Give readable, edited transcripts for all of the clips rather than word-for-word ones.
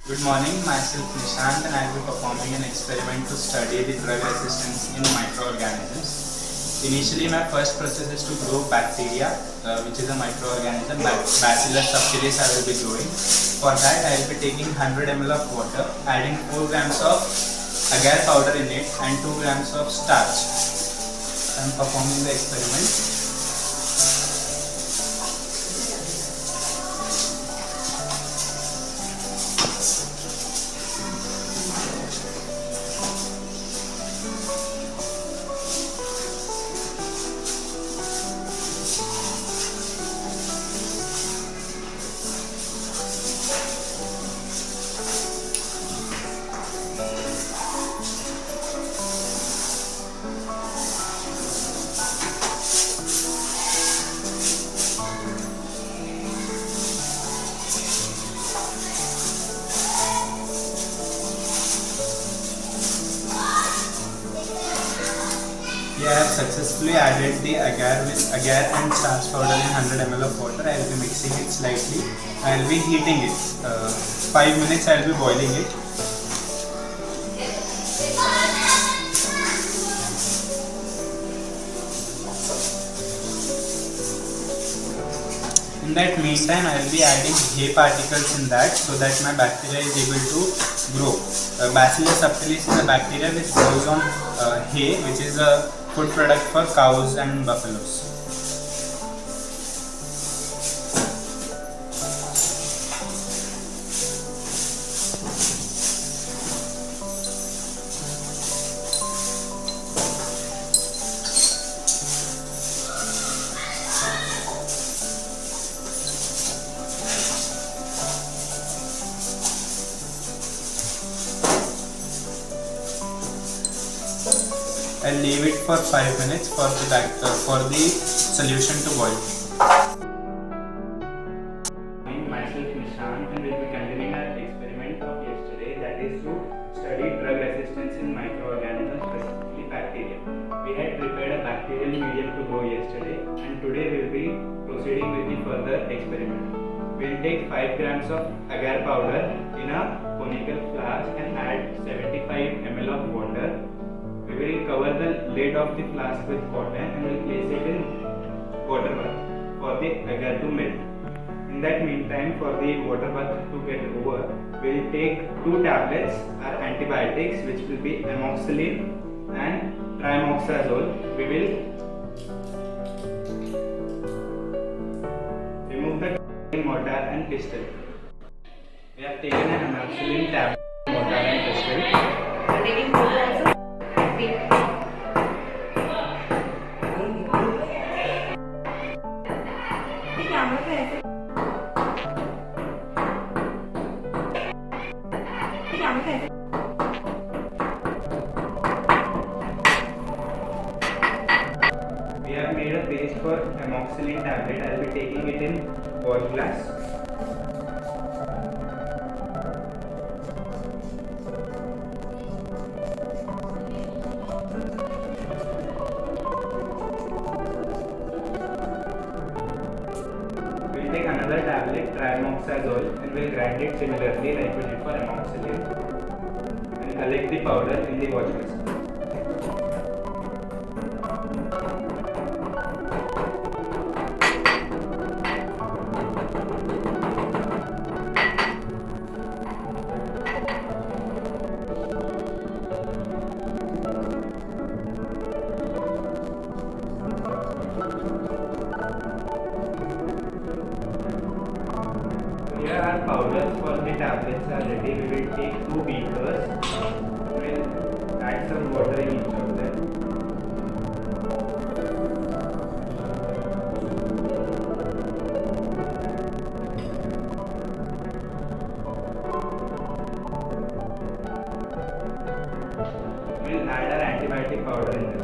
Good morning, myself Nishant and I will be performing an experiment to study the drug resistance in microorganisms. Initially, my first process is to grow bacteria, which is a microorganism, Bacillus subtilis I will be growing. For that, I will be taking 100 ml of water, adding 4 grams of agar powder in it and 2 grams of starch. I am performing the experiment. Here I have successfully added the agar and starch powder in 100 ml of water. I will be mixing it slightly. I will be heating it. 5 minutes I will be boiling it. In that meantime, I will be adding hay particles in that so that my bacteria is able to grow. Bacillus subtilis is a bacteria which grows on hay, which is a food product for cows and buffaloes. I'll leave it for 5 minutes for the solution to boil. Myself Nishant and will be continuing our experiment of yesterday, that is to study drug resistance in microorganisms, specifically bacteria. We had prepared a bacterial medium to grow yesterday and today we will be proceeding with the further experiment. We will take 5 grams of agar powder in a conical flask and add 75 ml of water. We will cover the lid of the flask with cotton and will place it in water bath for the agar to melt. In that meantime, for the water bath to get over, we will take 2 tablets are antibiotics, which will be amoxicillin and trimoxazole. We will remove the mortar and pestle. We have taken an amoxicillin tablet, mortar and pestle. Taking photo also. We have made a paste for amoxicillin tablet. I will be taking it in wash glass. We will take another tablet, trimoxazole, and we will grind it similarly like we did for amoxicillin, and collect the powder in the wash glass. Here our powders for the tablets are ready. We will take 2 beakers. We will add some water in each of them. We will add our antibiotic powder in them.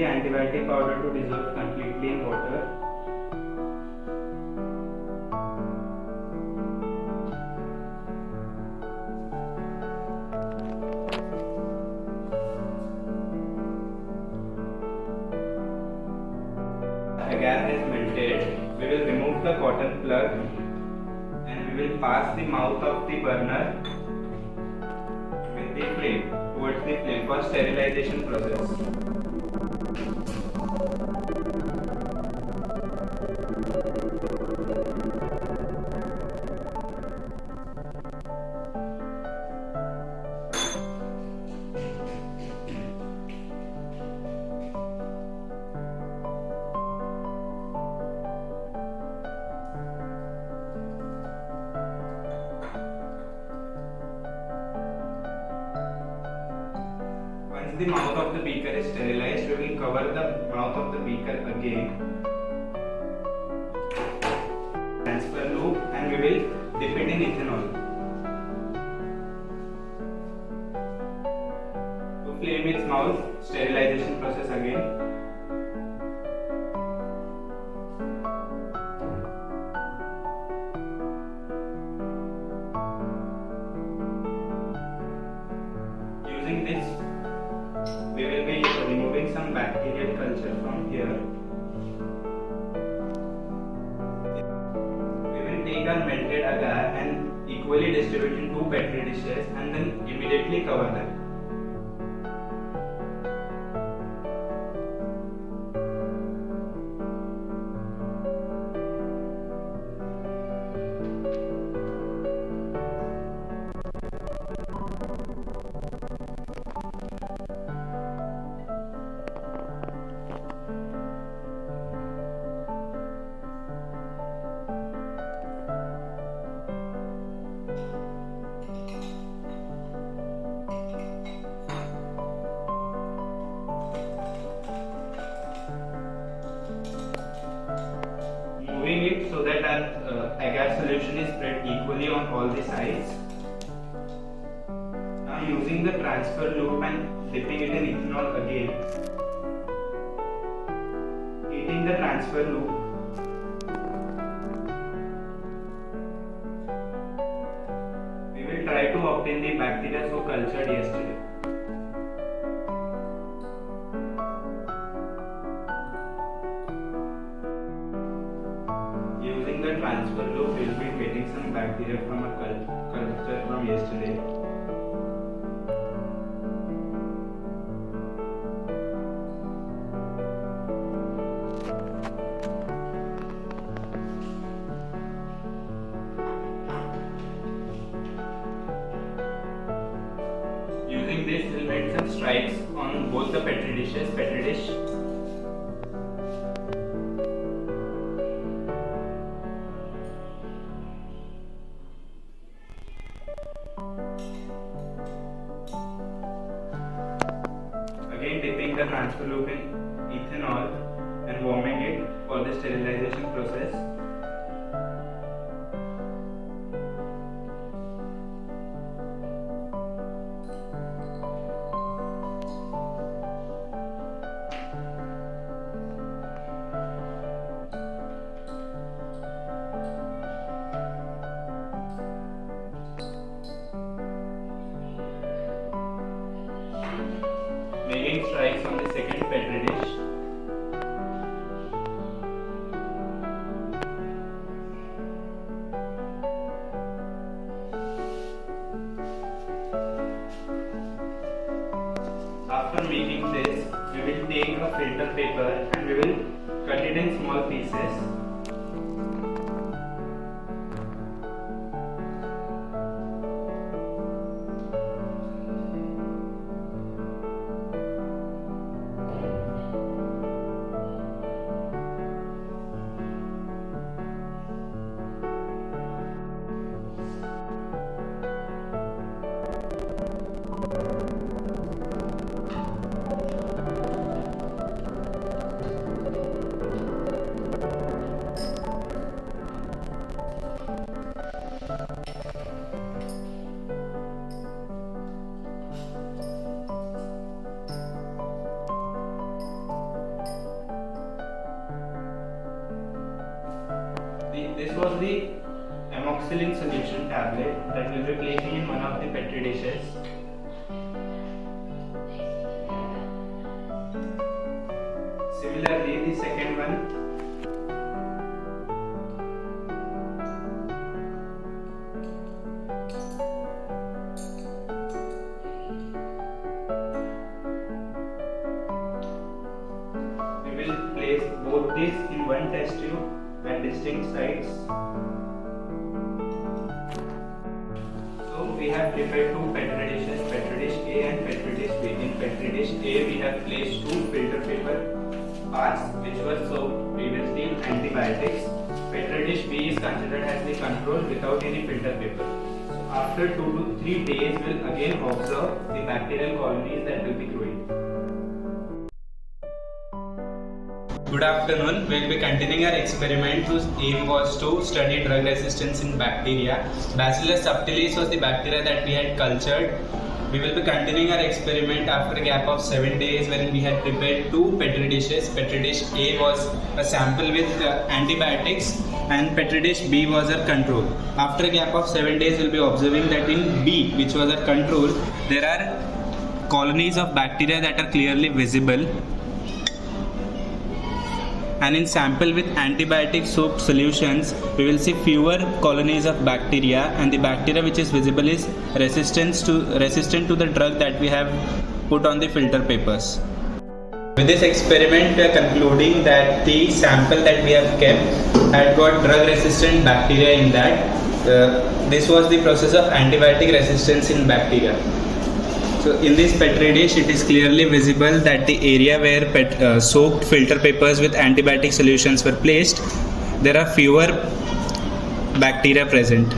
the antibiotic powder to dissolve completely in water. Agar has melted, we will remove the cotton plug and we will pass the mouth of the burner with the flame towards the flame for sterilization process. Once the mouth of the beaker is sterilized, we will cover the mouth of the beaker again, transfer loop, and we will dip it in ethanol. To flame its mouth, sterilization process again. Using this, we will be removing some bacterial culture from here. We will take our melted agar and equally distribute in 2 petri dishes and then immediately cover them. Moving it so that our agar solution is spread equally on all the sides. Now using the transfer loop and dipping it in ethanol again. Heating the transfer loop. We will try to obtain the bacteria so cultured yesterday. Using the transfer loop, we will be getting some bacteria from a culture from yesterday. Using this, we will make some stripes on both the petri dish. Again dipping the transfer loop in ethanol and warming it for the sterilization process. Making strikes on the second petri dish. After making this, we will take a filter paper and we will cut it in small pieces. this was the amoxicillin solution tablet that we'll be placing in one of the petri dishes. Similarly, the second one, we will place both these in one test tube at distinct sites. So we have prepared two petri dishes, petri dish A and petri dish B. In petri dish A, we have placed two filter paper parts which were soaked previously in antibiotics. Petri dish B is considered as the control without any filter paper. So after 2 to 3 days, we will again observe the bacterial colonies that will be growing. Good afternoon. We will be continuing our experiment whose aim was to study drug resistance in bacteria. Bacillus subtilis was the bacteria that we had cultured. We will be continuing our experiment after a gap of 7 days wherein we had prepared two petri dishes. Petri dish A was a sample with antibiotics and petri dish B was our control. After a gap of 7 days, we will be observing that in B, which was our control, there are colonies of bacteria that are clearly visible. And in sample with antibiotic soap solutions, we will see fewer colonies of bacteria, and the bacteria which is visible is resistant to the drug that we have put on the filter papers. With this experiment, we are concluding that the sample that we have kept had got drug resistant bacteria in that. This was the process of antibiotic resistance in bacteria. So in this petri dish, it is clearly visible that the area where soaked filter papers with antibiotic solutions were placed, there are fewer bacteria present.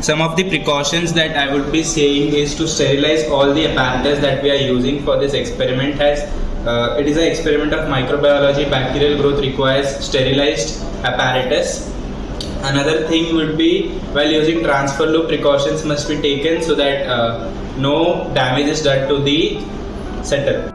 Some of the precautions that I would be saying is to sterilize all the apparatus that we are using for this experiment, as it is an experiment of microbiology. Bacterial growth requires sterilized apparatus. Another thing would be, while using transfer loop, precautions must be taken so that no damage is done to the setup.